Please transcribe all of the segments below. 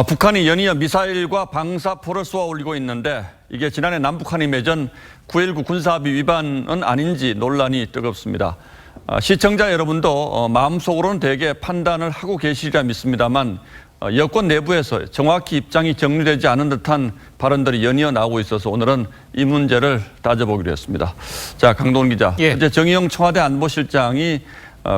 북한이 연이어 미사일과 방사포를 쏘아 올리고 있는데 이게 지난해 남북한이 맺은 9.19 군사합의 위반은 아닌지 논란이 뜨겁습니다. 시청자 여러분도 마음속으로는 대개 판단을 하고 계시리라 믿습니다만 여권 내부에서 정확히 입장이 정리되지 않은 듯한 발언들이 연이어 나오고 있어서 오늘은 이 문제를 따져보기로 했습니다. 자, 강동원 기자. 어제 정의용 청와대 안보실장이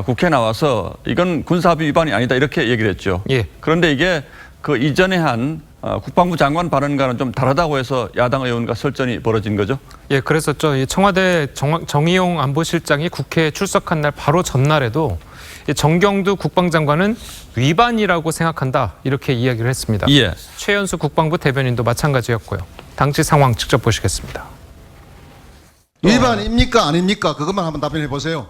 국회에 나와서 이건 군사합의 위반이 아니다 이렇게 얘기를 했죠. 그런데 이게 그 이전에 한 국방부 장관 발언과는 좀 다르다고 해서 야당 의원과 설전이 벌어진 거죠? 그랬었죠. 청와대 정의용 안보실장이 국회에 출석한 날 바로 전날에도 정경두 국방장관은 위반이라고 생각한다 이렇게 이야기를 했습니다. 최연수 국방부 대변인도 마찬가지였고요. 당시 상황 직접 보시겠습니다. 위반입니까 아닙니까? 그것만 한번 답변해 보세요.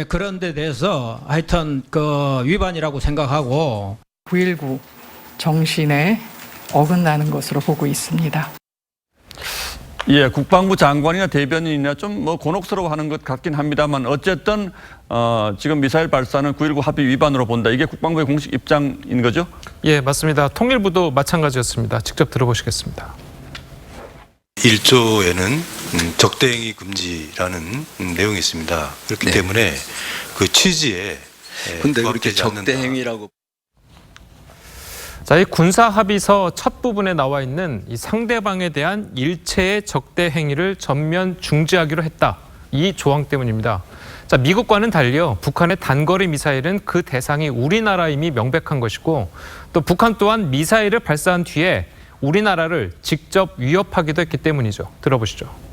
그런 데 대해서 하여튼 그 위반이라고 생각하고 9.19 정신에 어긋나는 것으로 보고 있습니다. 국방부 장관이나 대변인이나 좀 곤혹스러워하는 것 같긴 합니다만 어쨌든 지금 미사일 발사는 9.19 합의 위반으로 본다. 이게 국방부의 공식 입장인 거죠? 맞습니다. 통일부도 마찬가지였습니다. 직접 들어보시겠습니다. 1조에는 적대행위 금지라는 내용이 있습니다. 그렇기 때문에 그 취지에 근데 그렇게 적대행위라고 이 군사 합의서 첫 부분에 나와 있는 이 상대방에 대한 일체의 적대 행위를 전면 중지하기로 했다. 이 조항 때문입니다. 미국과는 달리요. 북한의 단거리 미사일은 그 대상이 우리나라임이 명백한 것이고 또 북한 또한 미사일을 발사한 뒤에 우리나라를 직접 위협하기도 했기 때문이죠. 들어보시죠.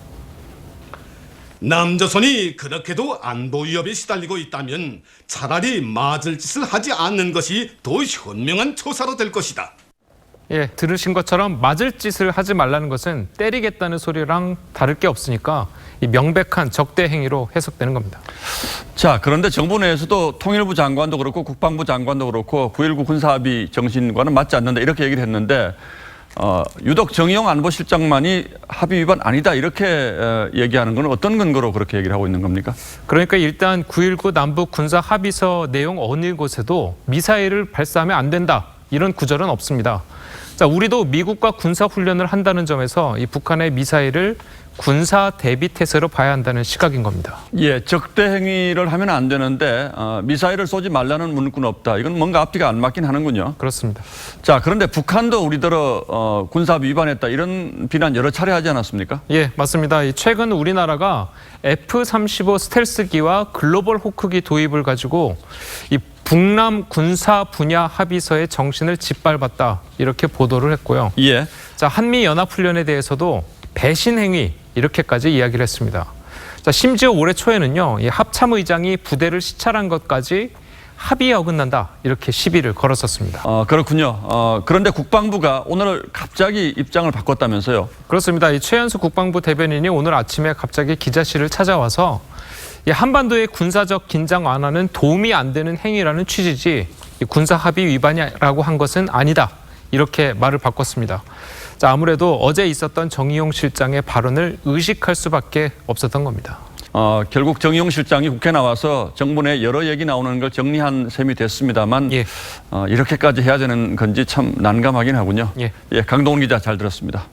남조선이 그렇게도 안보 위협에 시달리고 있다면 차라리 맞을 짓을 하지 않는 것이 더 현명한 처사로 될 것이다. 들으신 것처럼 맞을 짓을 하지 말라는 것은 때리겠다는 소리랑 다를 게 없으니까 이 명백한 적대 행위로 해석되는 겁니다. 자, 그런데 정부 내에서도 통일부 장관도 그렇고 국방부 장관도 그렇고 9.19 군사합의 정신과는 맞지 않는다 이렇게 얘기를 했는데 유독 정의용 안보실장만이 합의 위반 아니다 이렇게 얘기하는 건 어떤 근거로 그렇게 얘기를 하고 있는 겁니까? 그러니까 일단 9.19 남북 군사 합의서 내용 어느 곳에도 미사일을 발사하면 안 된다 이런 구절은 없습니다. 우리도 미국과 군사 훈련을 한다는 점에서 이 북한의 미사일을 군사 대비 태세로 봐야 한다는 시각인 겁니다. 적대 행위를 하면 안 되는데 미사일을 쏘지 말라는 문구는 없다. 이건 뭔가 앞뒤가 안 맞긴 하는군요. 그렇습니다. 자, 그런데 북한도 우리들어 군사합의 위반했다 이런 비난 여러 차례 하지 않았습니까? 맞습니다. 최근 우리나라가 F-35 스텔스기와 글로벌 호크기 도입을 가지고 이 북남 군사 분야 합의서의 정신을 짓밟았다 이렇게 보도를 했고요. 한미 연합훈련에 대해서도 배신 행위 이렇게까지 이야기를 했습니다. 심지어 올해 초에는요, 이 합참의장이 부대를 시찰한 것까지 합의에 어긋난다 이렇게 시비를 걸었었습니다. 그렇군요. 그런데 국방부가 오늘 갑자기 입장을 바꿨다면서요? 그렇습니다. 이 최연수 국방부 대변인이 오늘 아침에 갑자기 기자실을 찾아와서 한반도의 군사적 긴장 완화는 도움이 안 되는 행위라는 취지지 군사 합의 위반이라고 한 것은 아니다. 이렇게 말을 바꿨습니다. 아무래도 어제 있었던 정의용 실장의 발언을 의식할 수밖에 없었던 겁니다. 결국 정의용 실장이 국회에 나와서 정부 내 여러 얘기 나오는 걸 정리한 셈이 됐습니다만 이렇게까지 해야 되는 건지 참 난감하긴 하군요. 강동원 기자 잘 들었습니다.